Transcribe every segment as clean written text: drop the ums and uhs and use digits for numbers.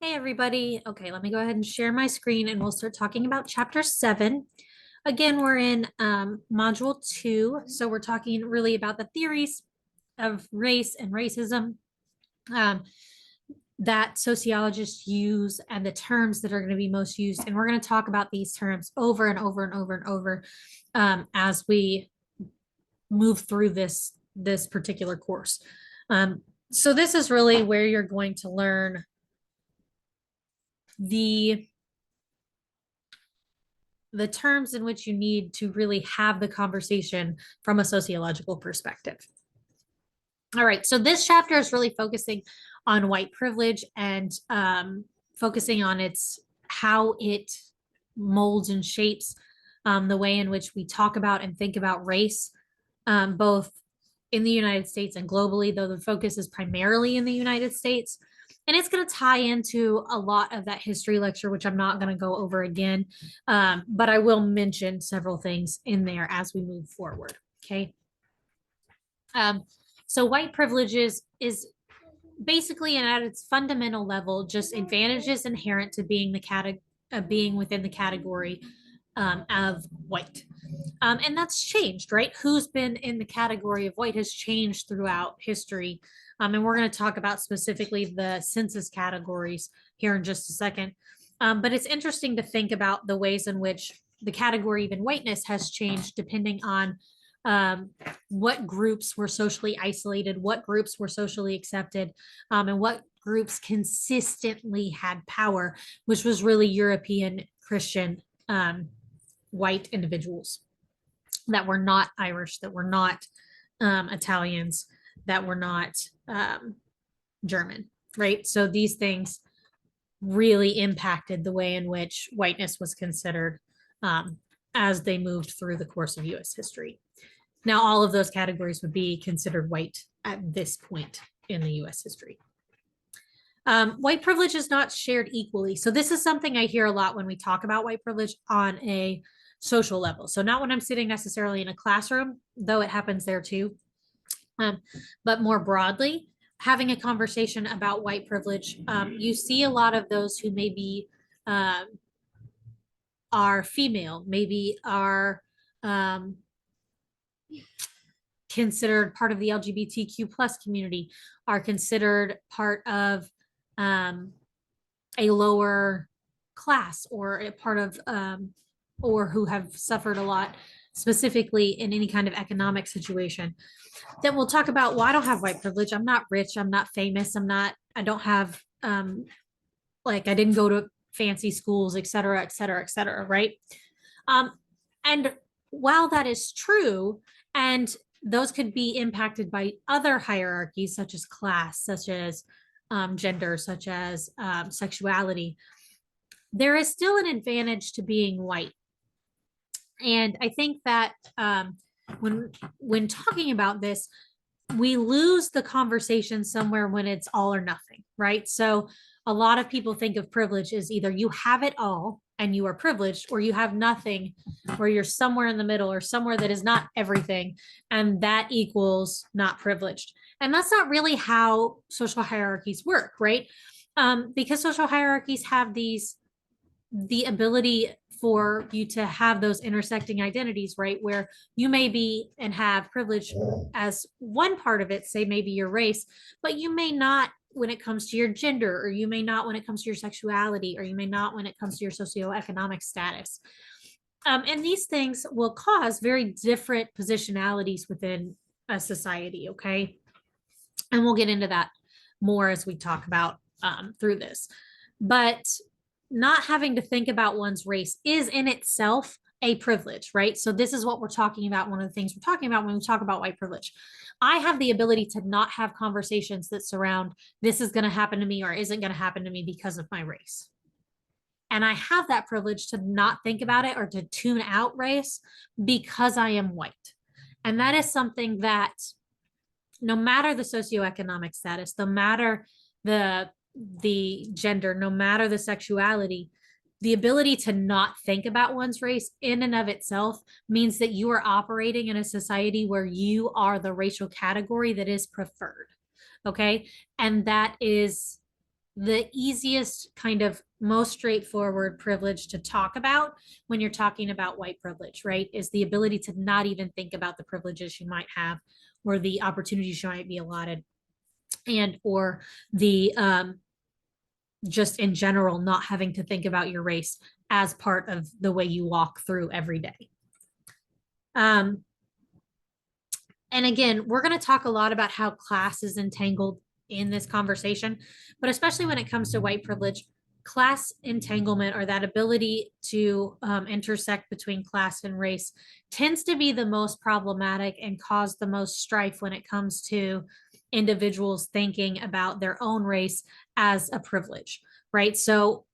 Hey everybody. Okay, let me go ahead and share my screen and we'll start talking about chapter 7. Again, we're in module 2. So we're talking really about the theories of race and racism um, that sociologists use and the terms that are going to be most used. And we're going to talk about these terms over and over and over and over as we move through this particular course. So this is really where you're going to learn the terms in which you need to really have the conversation from a sociological perspective. All right, so this chapter is really focusing on white privilege and focusing on how it molds and shapes the way in which we talk about and think about race, both in the United States and globally, though the focus is primarily in the United States. And it's going to tie into a lot of that history lecture, which I'm not going to go over again, but I will mention several things in there as we move forward. Okay. So white privileges is basically, and at its fundamental level, just advantages inherent to being within the category of white. And that's changed, right? Who's been in the category of white has changed throughout history. And we're going to talk about specifically the census categories here in just a second. But it's interesting to think about the ways in which the category, even whiteness, has changed depending on what groups were socially isolated, what groups were socially accepted, and what groups consistently had power, which was really European Christian white individuals that were not Irish, that were not Italians, that were not German, right? So these things really impacted the way in which whiteness was considered as they moved through the course of US history. Now, all of those categories would be considered white at this point in the US history. White privilege is not shared equally. So this is something I hear a lot when we talk about white privilege on a social level. So not when I'm sitting necessarily in a classroom, though it happens there too, but more broadly, having a conversation about white privilege, you see a lot of those who maybe are female, maybe are considered part of the LGBTQ plus community, are considered part of a lower class or a part of or who have suffered a lot specifically in any kind of economic situation. Then we'll talk about, well, I don't have white privilege, I'm not rich, I'm not famous, I don't have like I didn't go to fancy schools, et cetera, et cetera, et cetera, right? And while that is true, and those could be impacted by other hierarchies such as class, such as gender, such as sexuality, there is still an advantage to being white. And I think that when talking about this, we lose the conversation somewhere when it's all or nothing, right? So a lot of people think of privilege as either you have it all and you are privileged, or you have nothing, or you're somewhere in the middle, or somewhere that is not everything, and that equals not privileged. And that's not really how social hierarchies work, right? Because social hierarchies have the ability for you to have those intersecting identities, right? Where you may be and have privilege as one part of it, say maybe your race, but you may not when it comes to your gender, or you may not when it comes to your sexuality, or you may not when it comes to your socioeconomic status. And these things will cause very different positionalities within a society, okay? And we'll get into that more as we talk about through this. But not having to think about one's race is in itself a privilege, right? So this is what we're talking about. One of the things we're talking about when we talk about white privilege. I have the ability to not have conversations that surround this is going to happen to me or isn't going to happen to me because of my race. And I have that privilege to not think about it or to tune out race because I am white. And that is something that no matter the socioeconomic status, no matter the gender, no matter the sexuality, the ability to not think about one's race in and of itself means that you are operating in a society where you are the racial category that is preferred. Okay. And that is the easiest, kind of most straightforward privilege to talk about when you're talking about white privilege, right? Is the ability to not even think about the privileges you might have or the opportunities you might be allotted, and or the just in general not having to think about your race as part of the way you walk through every day. And again, we're going to talk a lot about how class is entangled in this conversation, but especially when it comes to white privilege, class entanglement, or that ability to intersect between class and race, tends to be the most problematic and cause the most strife when it comes to individuals thinking about their own race as a privilege, right? So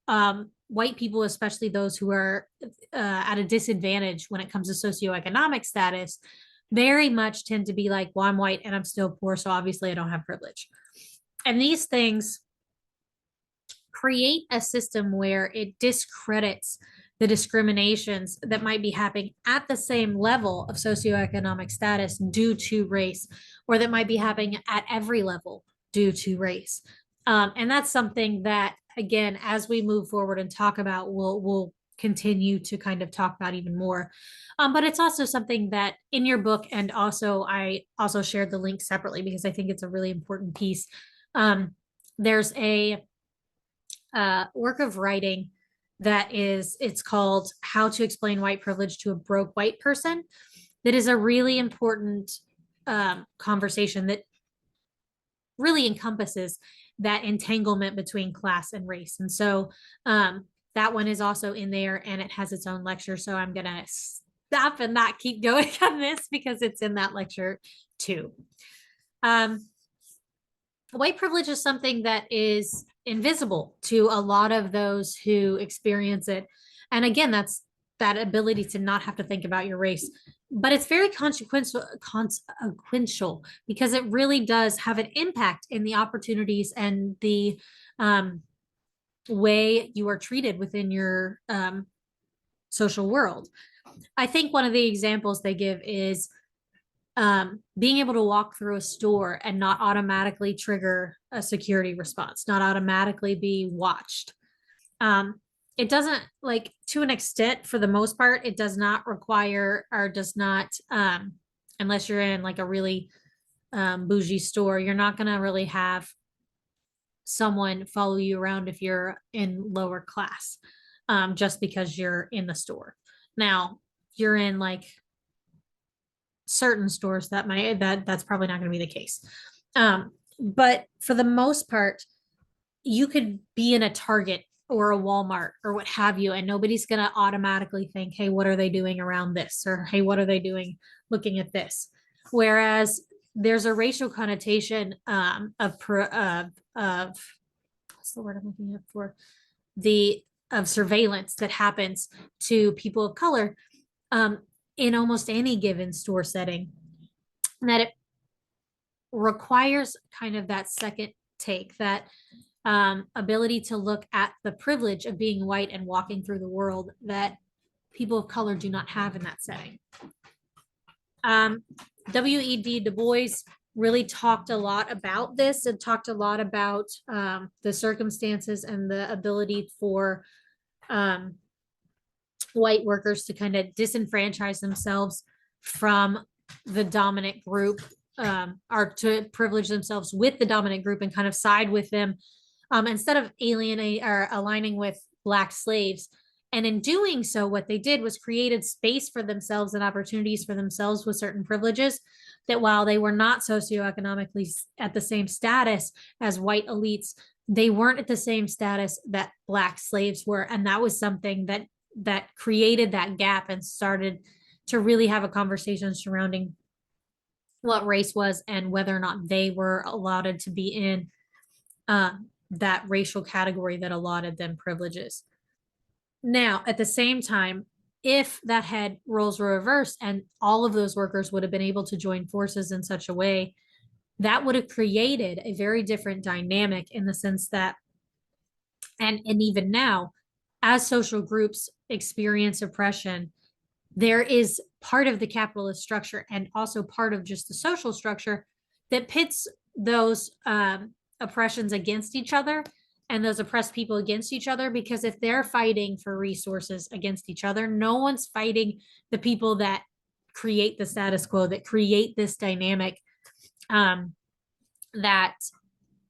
white people, especially those who are at a disadvantage when it comes to socioeconomic status, very much tend to be like, well, I'm white and I'm still poor, so obviously I don't have privilege. And these things create a system where it discredits the discriminations that might be happening at the same level of socioeconomic status due to race, or that might be happening at every level due to race. And that's something that, again, as we move forward and talk about, we'll continue to kind of talk about even more. But it's also something that in your book, and also I also shared the link separately because I think it's a really important piece. There's a work of writing it's called How to Explain White Privilege to a Broke White Person. That is a really important conversation that really encompasses that entanglement between class and race. And so that one is also in there, and it has its own lecture. So I'm going to stop and not keep going on this because it's in that lecture too. White privilege is something that is invisible to a lot of those who experience it. And again, that's that ability to not have to think about your race. But it's very consequential because it really does have an impact in the opportunities and the way you are treated within your social world. I think one of the examples they give is being able to walk through a store and not automatically trigger a security response, not automatically be watched. It doesn't, like, to an extent, for the most part, it does not require, or does not, unless you're in like a really bougie store, you're not going to really have someone follow you around if you're in lower class, just because you're in the store. Now, you're in like certain stores that's probably not going to be the case. But for the most part, you could be in a Target or a Walmart or what have you, and nobody's going to automatically think, hey, what are they doing around this? Or, hey, what are they doing looking at this? Whereas there's a racial connotation of what's the word I'm looking for? Of surveillance that happens to people of color in almost any given store setting, that it requires kind of that second take, that ability to look at the privilege of being white and walking through the world that people of color do not have in that setting. W.E.B. Du Bois really talked a lot about this and talked a lot about the circumstances and the ability for white workers to kind of disenfranchise themselves from the dominant group, or to privilege themselves with the dominant group and kind of side with them, instead of alienate or aligning with Black slaves. And in doing so, what they did was created space for themselves and opportunities for themselves with certain privileges that, while they were not socioeconomically at the same status as white elites, they weren't at the same status that Black slaves were. And that was something that created that gap and started to really have a conversation surrounding what race was and whether or not they were allotted to be in that racial category that allotted them privileges. Now, at the same time, if that had roles were reversed and all of those workers would have been able to join forces in such a way, that would have created a very different dynamic, in the sense that, and even now, as social groups experience oppression, there is part of the capitalist structure and also part of just the social structure that pits those oppressions against each other and those oppressed people against each other, because if they're fighting for resources against each other, no one's fighting the people that create the status quo, that create this dynamic, that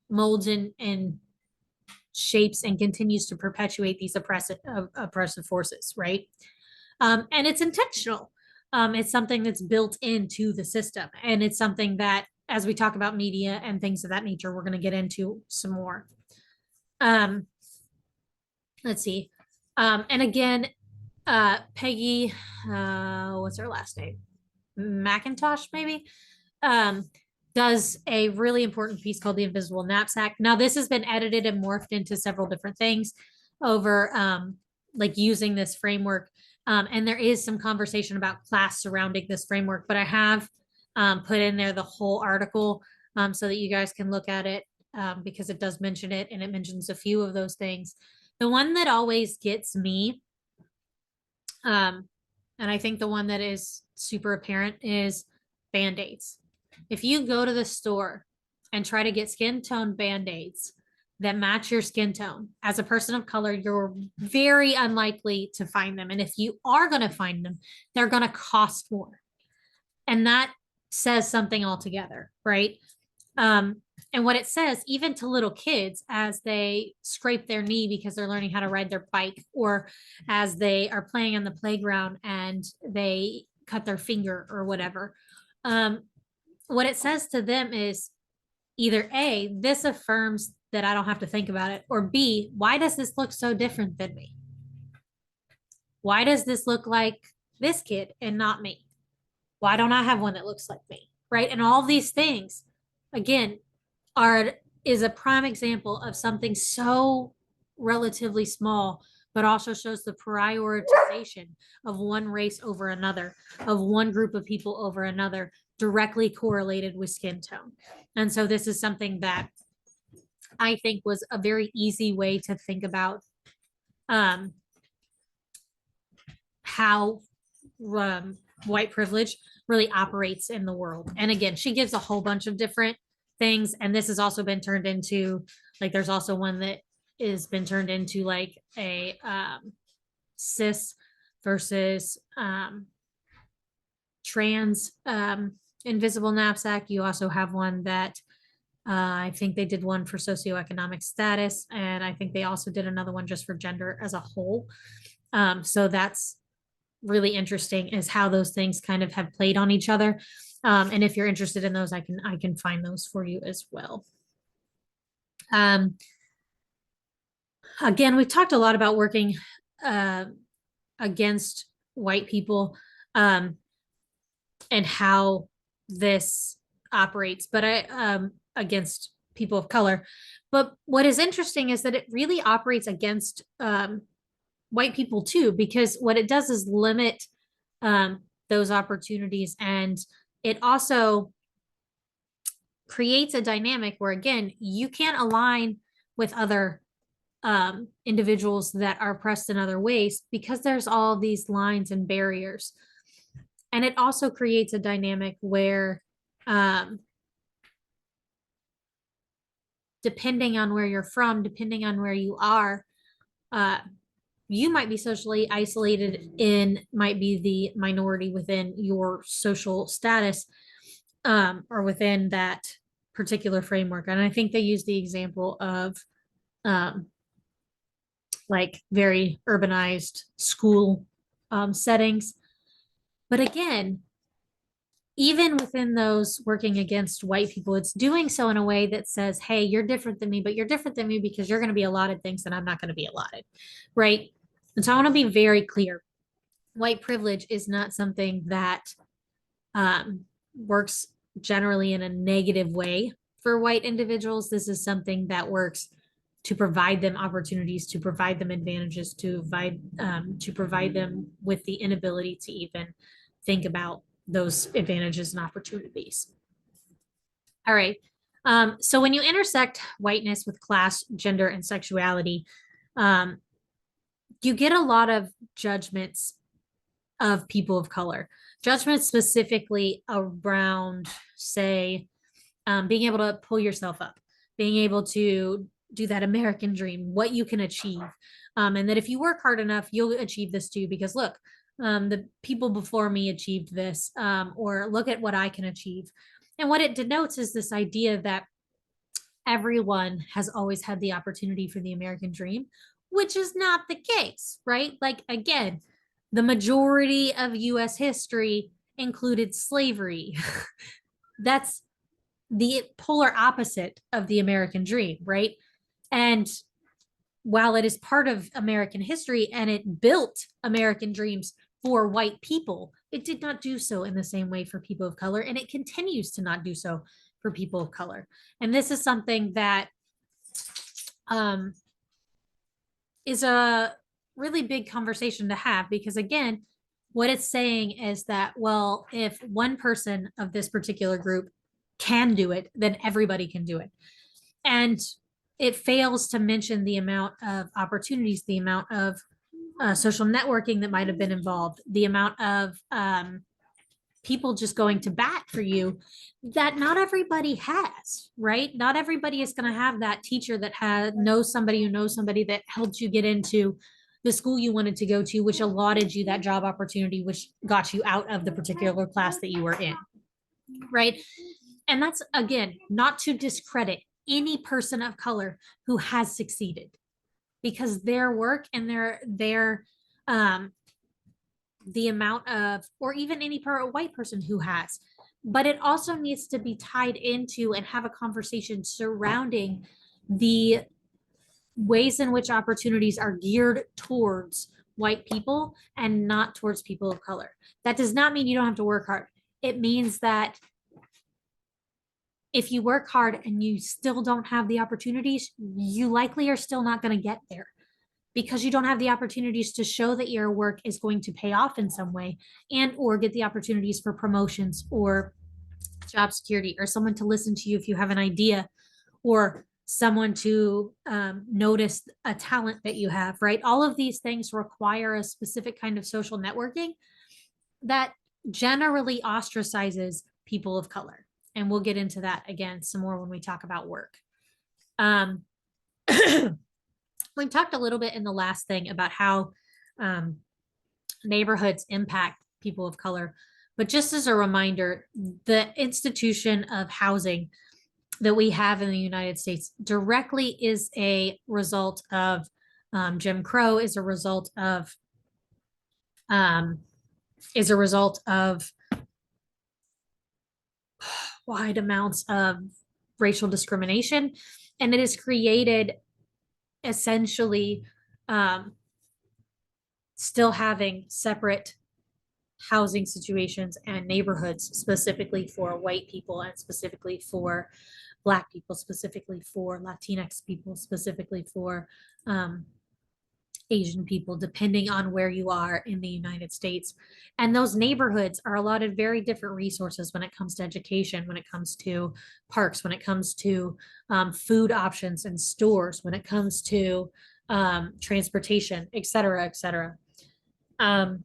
molds and shapes and continues to perpetuate these oppressive forces, right? And it's intentional. It's something that's built into the system, and it's something that, as we talk about media and things of that nature, we're going to get into some more. Let's see. And again, Peggy, what's her last name? McIntosh, maybe, does a really important piece called The Invisible Knapsack. Now, this has been edited and morphed into several different things over like using this framework. And there is some conversation about class surrounding this framework, but I have put in there the whole article so that you guys can look at it, because it does mention it, and it mentions a few of those things. The one that always gets me, and I think the one that is super apparent, is Band-Aids. If you go to the store and try to get skin tone Band-Aids that match your skin tone, as a person of color, you're very unlikely to find them. And if you are going to find them, they're going to cost more. And that says something altogether, right? And what it says, even to little kids, as they scrape their knee because they're learning how to ride their bike, or as they are playing on the playground and they cut their finger or whatever, what it says to them is either A, this affirms that I don't have to think about it, or B, why does this look so different than me? Why does this look like this kid and not me? Why don't I have one that looks like me? Right? And all these things, again, is a prime example of something so relatively small, but also shows the prioritization of one race over another, of one group of people over another, directly correlated with skin tone. And so this is something that I think was a very easy way to think about how white privilege really operates in the world. And again, she gives a whole bunch of different things, and this has also been turned into, like, there's also one that has been turned into like a cis versus trans invisible knapsack. You also have one that I think they did one for socioeconomic status, and I think they also did another one just for gender as a whole. So that's really interesting, is how those things kind of have played on each other. And if you're interested in those, I can find those for you as well. Again, we've talked a lot about working against white people and how this operates, but against people of color. But what is interesting is that it really operates against white people too, because what it does is limit those opportunities, and it also creates a dynamic where, again, you can't align with other individuals that are oppressed in other ways, because there's all these lines and barriers. And it also creates a dynamic where depending on where you're from, depending on where you are, you might be socially isolated and might be the minority within your social status, or within that particular framework. And I think they use the example of like very urbanized school settings. But again, even within those working against white people, it's doing so in a way that says, hey, you're different than me, but you're different than me because you're going to be allotted things that I'm not going to be allotted, right? And so I want to be very clear. White privilege is not something that works generally in a negative way for white individuals. This is something that works to provide them opportunities, to provide them advantages, to provide them with the inability to even think about those advantages and opportunities. All right. So when you intersect whiteness with class, gender, and sexuality, you get a lot of judgments of people of color, judgments specifically around, say, being able to pull yourself up, being able to do that American dream, what you can achieve. And that if you work hard enough, you'll achieve this too, because look, the people before me achieved this, or look at what I can achieve. And what it denotes is this idea that everyone has always had the opportunity for the American dream, which is not the case, right? Like, again, the majority of US history included slavery. That's the polar opposite of the American dream, right? And while it is part of American history and it built American dreams for white people, it did not do so in the same way for people of color, and it continues to not do so for people of color. And this is something that is a really big conversation to have, because again, what it's saying is that, well, if one person of this particular group can do it, then everybody can do it. And it fails to mention the amount of opportunities, the amount of social networking that might have been involved, the amount of people just going to bat for you that not everybody has, right? Not everybody is going to have that teacher that knows somebody who knows somebody that helped you get into the school you wanted to go to, which allotted you that job opportunity, which got you out of the particular class that you were in, right? And that's, again, not to discredit any person of color who has succeeded, because their work and their the amount of, or even any white person who has, but it also needs to be tied into and have a conversation surrounding the ways in which opportunities are geared towards white people and not towards people of color. That does not mean you don't have to work hard. It means that if you work hard and you still don't have the opportunities, you likely are still not going to get there, because you don't have the opportunities to show that your work is going to pay off in some way, and or get the opportunities for promotions or job security, or someone to listen to you if you have an idea, or someone to notice a talent that you have, right? All of these things require a specific kind of social networking that generally ostracizes people of color. And we'll get into that again some more when we talk about work. We talked a little bit in the last thing about how neighborhoods impact people of color. But just as a reminder, the institution of housing that we have in the United States directly is a result of Jim Crow, is a result of wide amounts of racial discrimination, and it has created essentially still having separate housing situations and neighborhoods specifically for white people, and specifically for Black people, specifically for Latinx people, specifically for Asian people, depending on where you are in the United States. And those neighborhoods are allotted very different resources when it comes to education, when it comes to parks, when it comes to food options and stores, when it comes to transportation, et cetera, et cetera. And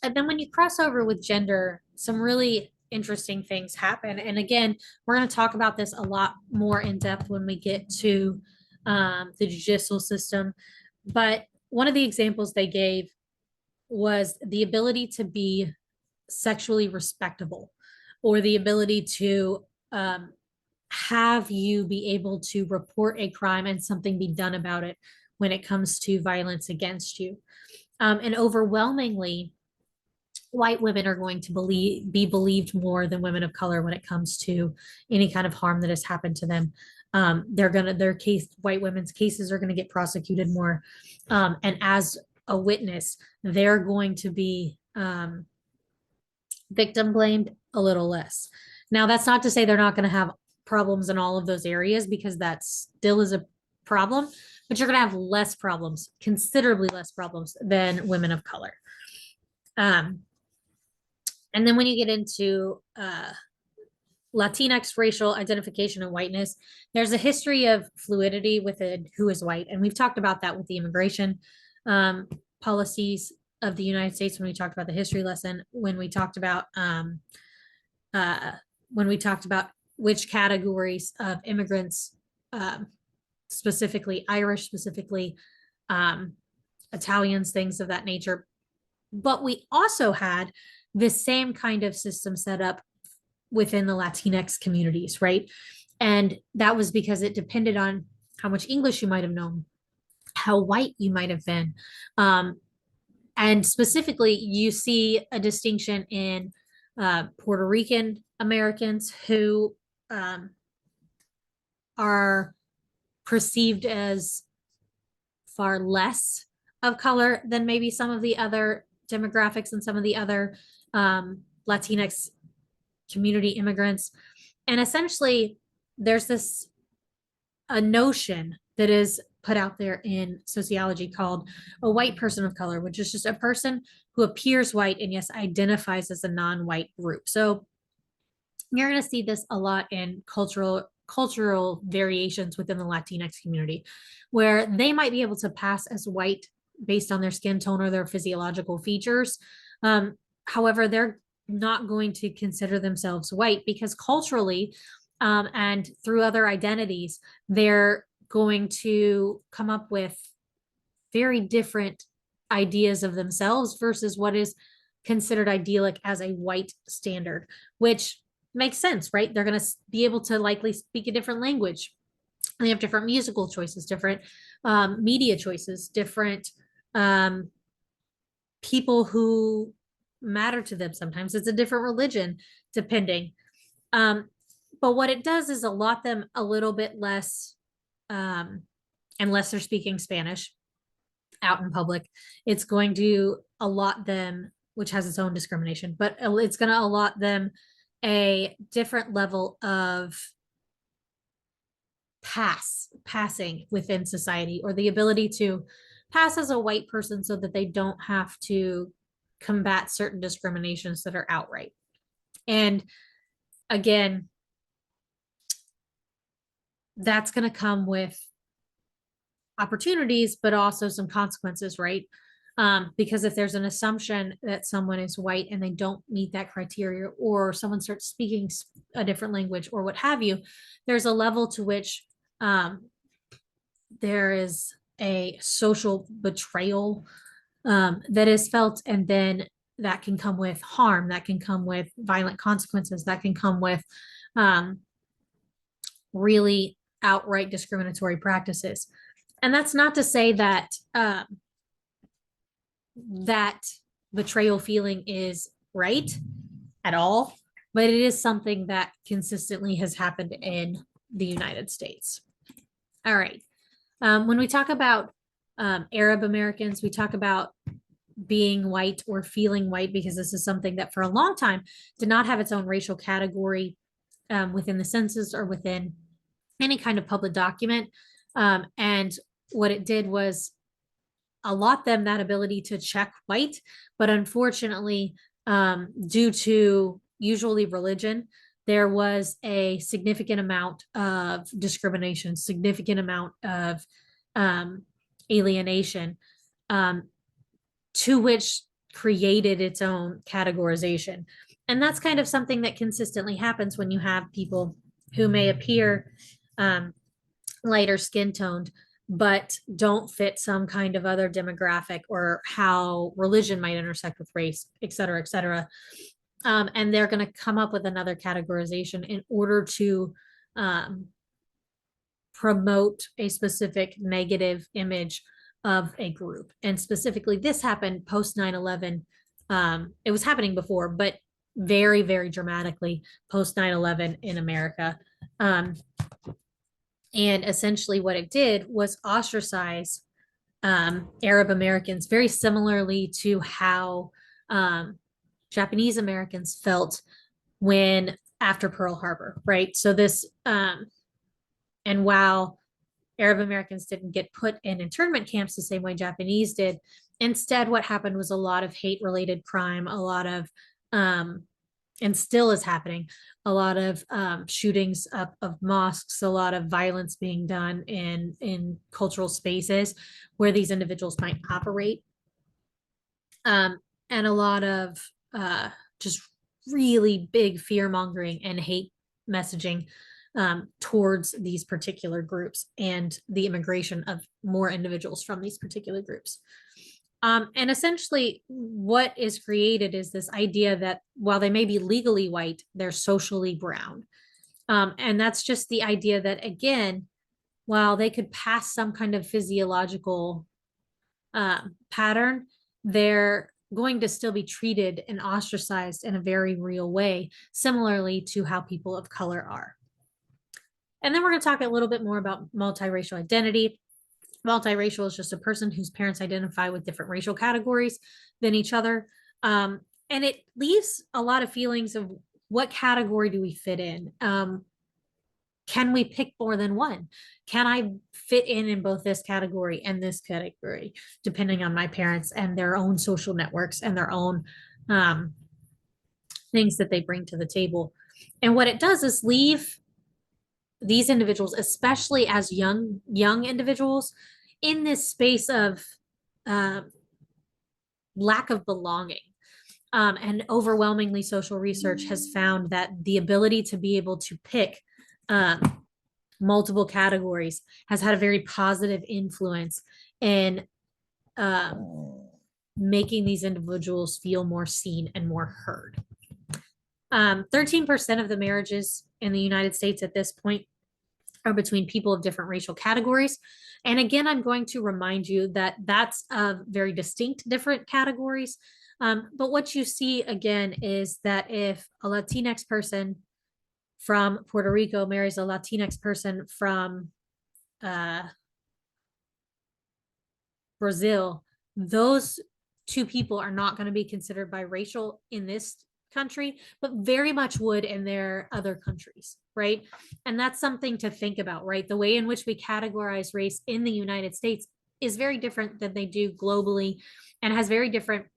then when you cross over with gender, some really interesting things happen. And again, we're going to talk about this a lot more in depth when we get to the judicial system. But one of the examples they gave was the ability to be sexually respectable, or the ability to have you be able to report a crime and something be done about it when it comes to violence against you. And overwhelmingly, white women are going to be believed more than women of color when it comes to any kind of harm that has happened to them. White women's cases are going to get prosecuted more. And as a witness, they're going to be victim blamed a little less. Now, that's not to say they're not going to have problems in all of those areas, because that still is a problem, but you're going to have less problems, considerably less problems than women of color. And then when you get into Latinx racial identification and whiteness, there's a history of fluidity within who is white. And we've talked about that with the immigration policies of the United States when we talked about the history lesson, when we talked about which categories of immigrants specifically Irish, specifically Italians, things of that nature. But we also had this same kind of system set up within the Latinx communities, right? And that was because it depended on how much English you might have known, how white you might have been. And specifically, you see a distinction in Puerto Rican Americans who are perceived as far less of color than maybe some of the other demographics and some of the other Latinx community immigrants. And essentially, there's this a notion that is put out there in sociology called a white person of color, which is just a person who appears white and yes, identifies as a non-white group. So you're going to see this a lot in cultural variations within the Latinx community, where they might be able to pass as white based on their skin tone or their physiological features. However, they're not going to consider themselves white because culturally and through other identities, they're going to come up with very different ideas of themselves versus what is considered idyllic as a white standard, which makes sense, right? They're going to be able to likely speak a different language. They have different musical choices, different media choices, different people who matter to them. Sometimes it's a different religion, depending. But what it does is allot them a little bit less, unless they're speaking Spanish out in public. It's going to allot them, which has its own discrimination, but it's going to allot them a different level of passing within society, or the ability to pass as a white person so that they don't have to combat certain discriminations that are outright. And again, that's going to come with opportunities, but also some consequences, right? Because if there's an assumption that someone is white and they don't meet that criteria, or someone starts speaking a different language or what have you, there's a level to which there is a social betrayal that is felt, and then that can come with harm, that can come with violent consequences, that can come with really outright discriminatory practices. And that's not to say that that betrayal feeling is right at all, but it is something that consistently has happened in the United States. All right. When we talk about Arab Americans, we talk about being white or feeling white, because this is something that for a long time did not have its own racial category within the census or within any kind of public document. And what it did was allot them that ability to check white. But unfortunately, due to usually religion, there was a significant amount of discrimination, significant amount of alienation, to which created its own categorization. And that's kind of something that consistently happens when you have people who may appear lighter skin toned, but don't fit some kind of other demographic, or how religion might intersect with race, et cetera, et cetera. And they're going to come up with another categorization in order to promote a specific negative image of a group. And specifically, this happened post 9/11. It was happening before, but very, very dramatically post 9/11 in America. And essentially, what it did was ostracize Arab Americans very similarly to how Japanese Americans felt when after Pearl Harbor, right? So this, and while Arab Americans didn't get put in internment camps the same way Japanese did, instead, what happened was a lot of hate related crime, a lot of, and still is happening, a lot of shootings up of mosques, a lot of violence being done in cultural spaces where these individuals might operate, and a lot of just really big fear mongering and hate messaging towards these particular groups and the immigration of more individuals from these particular groups. And essentially, what is created is this idea that while they may be legally white, they're socially brown. And that's just the idea that, again, while they could pass some kind of physiological pattern, they're going to still be treated and ostracized in a very real way, similarly to how people of color are. And then we're going to talk a little bit more about multiracial identity. Multiracial is just a person whose parents identify with different racial categories than each other. And it leaves a lot of feelings of what category do we fit in? Can we pick more than one? Can I fit in both this category and this category, depending on my parents and their own social networks and their own things that they bring to the table? And what it does is leave these individuals, especially as young individuals, in this space of lack of belonging. And overwhelmingly, social research has found that the ability to be able to pick multiple categories has had a very positive influence in making these individuals feel more seen and more heard. 13% of the marriages in the United States at this point are between people of different racial categories. And again, I'm going to remind you that that's very distinct different categories. But what you see again is that if a Latinx person from Puerto Rico marries a Latinx person from Brazil, those two people are not going to be considered biracial in this country, but very much would in their other countries, right? And that's something to think about, right? The way in which we categorize race in the United States is very different than they do globally and has very different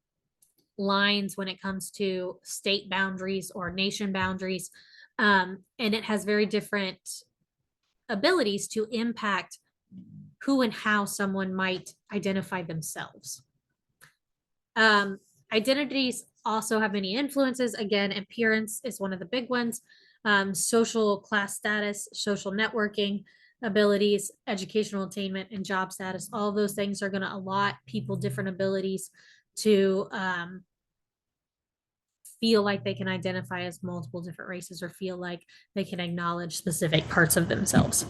lines when it comes to state boundaries or nation boundaries. And it has very different abilities to impact who and how someone might identify themselves. Identities also have many influences. Again, appearance is one of the big ones. Social class status, social networking abilities, educational attainment, and job status. All of those things are going to allot people different abilities to feel like they can identify as multiple different races or feel like they can acknowledge specific parts of themselves.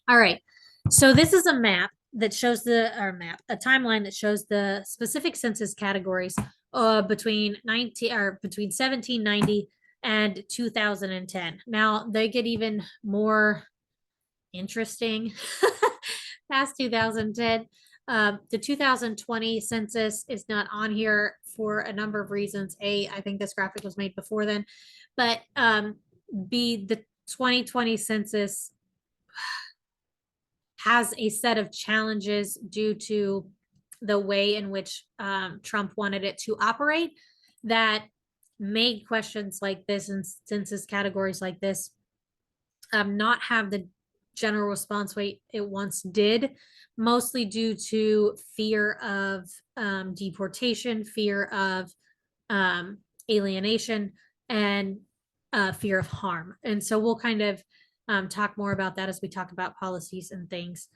All right. So this is a map that shows a timeline that shows the specific census categories between 1790 and 2010. Now they get even more interesting past 2010. The 2020 census is not on here for a number of reasons. A, I think this graphic was made before then, but B, the 2020 census has a set of challenges due to the way in which Trump wanted it to operate that made questions like this and census categories like this not have the general response rate it once did, mostly due to fear of deportation, fear of alienation, and fear of harm. And so we'll kind of talk more about that as we talk about policies and things.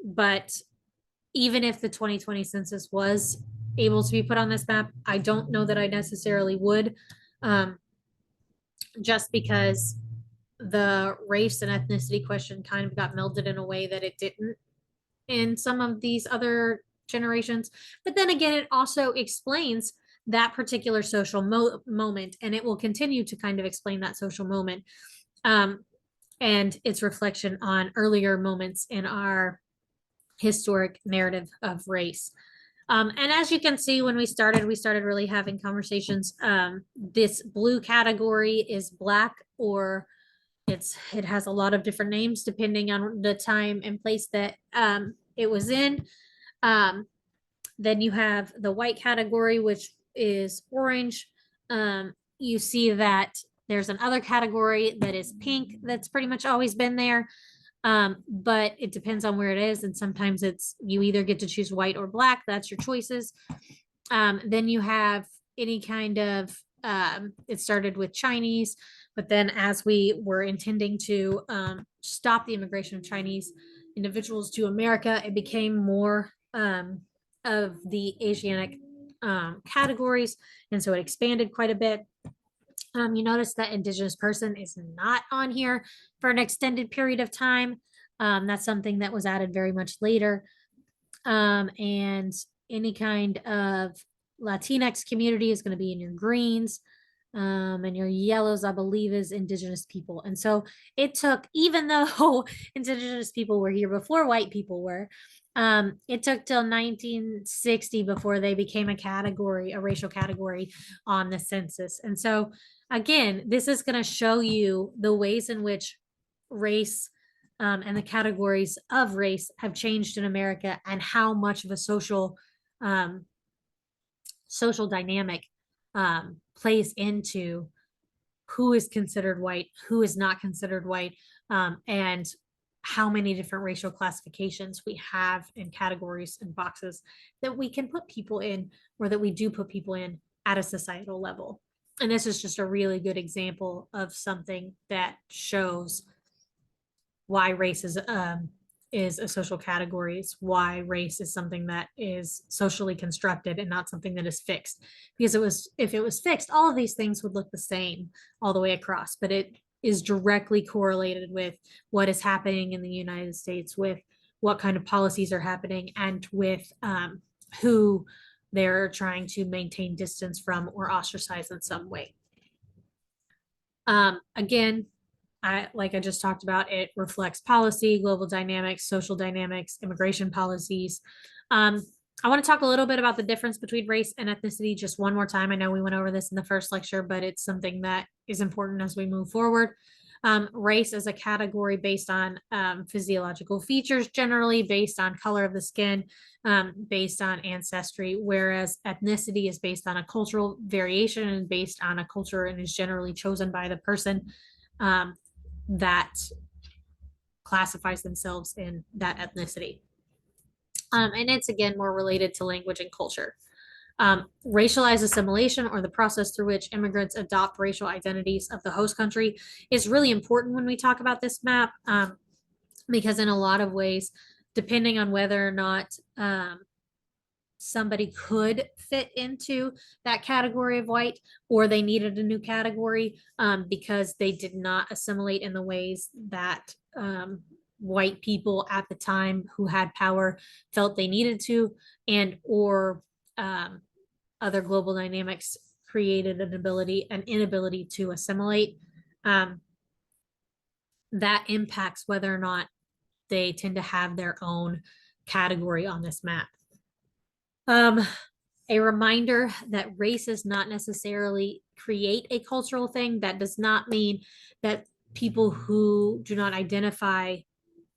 But even if the 2020 census was able to be put on this map, I don't know that I necessarily would, just because the race and ethnicity question kind of got melded in a way that it didn't in some of these other generations. But then again, it also explains that particular social moment, and it will continue to kind of explain that social moment and its reflection on earlier moments in our historic narrative of race. And as you can see, when we started really having conversations. This blue category is Black, or it has a lot of different names depending on the time and place that it was in. Then you have the white category, which is orange. You see that there's another category that is pink that's pretty much always been there. But it depends on where it is. And sometimes you either get to choose white or Black. That's your choices. Then you have any kind of, it started with Chinese, But then as we were intending to stop the immigration of Chinese individuals to America, it became more of the Asiatic categories. And so it expanded quite a bit. You notice that Indigenous person is not on here for an extended period of time. That's something that was added very much later. And any kind of Latinx community is going to be in your greens. And your yellows, I believe, is Indigenous people. And so it took, even though Indigenous people were here before white people were, it took till 1960 before they became a category, a racial category on the census. And so, again, this is going to show you the ways in which race and the categories of race have changed in America, and how much of a um, social dynamic plays into who is considered white, who is not considered white, and how many different racial classifications we have in categories and boxes that we can put people in, or that we do put people in at a societal level. And this is just a really good example of something that shows why race is a social category. It's why race is something that is socially constructed and not something that is fixed. Because if it was fixed, all of these things would look the same all the way across. But it is directly correlated with what is happening in the United States, with what kind of policies are happening, and with who they're trying to maintain distance from or ostracize in some way. Again, like I just talked about, it reflects policy, global dynamics, social dynamics, immigration policies. I want to talk a little bit about the difference between race and ethnicity just one more time. I know we went over this in the first lecture, but it's something that is important as we move forward. Race is a category based on physiological features, generally based on color of the skin, based on ancestry, whereas ethnicity is based on a cultural variation and based on a culture, and is generally chosen by the person that classifies themselves in that ethnicity. And it's again more related to language and culture. Racialized assimilation, or the process through which immigrants adopt racial identities of the host country, is really important when we talk about this map, because in a lot of ways, depending on whether or not somebody could fit into that category of white, or they needed a new category because they did not assimilate in the ways that white people at the time who had power felt they needed to, and or other global dynamics created an inability to assimilate. That impacts whether or not they tend to have their own category on this map. A reminder that race is not necessarily create a cultural thing. That does not mean that people who do not identify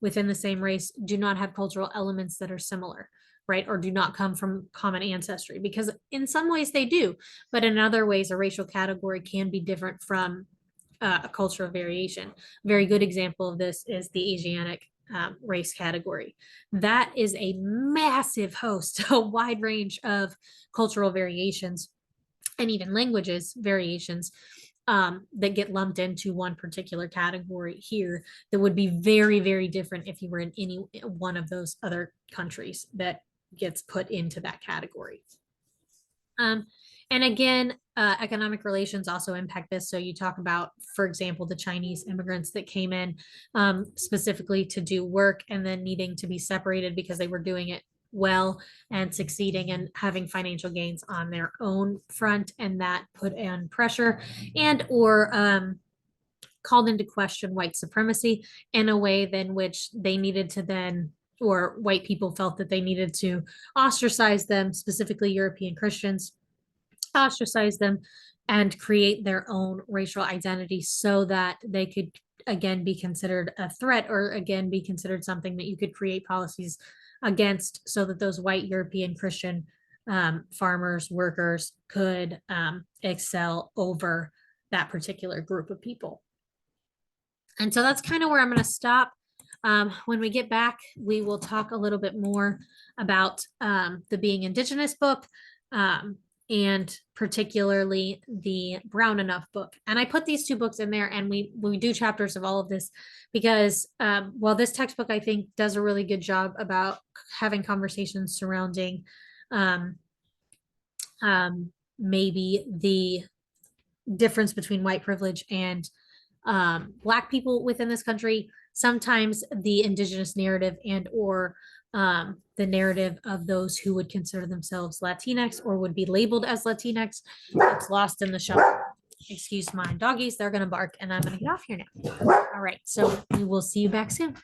within the same race do not have cultural elements that are similar, right? Or do not come from common ancestry, because in some ways they do, but in other ways, a racial category can be different from a cultural variation. A very good example of this is the Asiatic race category. That is a massive host, a wide range of cultural variations and even languages variations that get lumped into one particular category here, that would be very, very different if you were in any one of those other countries that gets put into that category. And again, economic relations also impact this. So you talk about, for example, the Chinese immigrants that came in specifically to do work, and then needing to be separated because they were doing it well and succeeding and having financial gains on their own front, and that put in pressure and or called into question white supremacy in a way in which they needed to then, or white people felt that they needed to ostracize them, specifically European Christians, ostracize them and create their own racial identity so that they could again be considered a threat, or again be considered something that you could create policies against, so that those white European Christian farmers, workers could excel over that particular group of people. And so that's kind of where I'm going to stop. When we get back, we will talk a little bit more about the Being Indigenous book, and particularly the Brown Enough book. And I put these two books in there, and we do chapters of all of this because while this textbook I think does a really good job about having conversations surrounding um, maybe the difference between white privilege and Black people within this country, sometimes the indigenous narrative and or the narrative of those who would consider themselves Latinx or would be labeled as Latinx gets lost in the shuffle. Excuse my doggies, they're going to bark and I'm going to get off here now. All right, so we will see you back soon.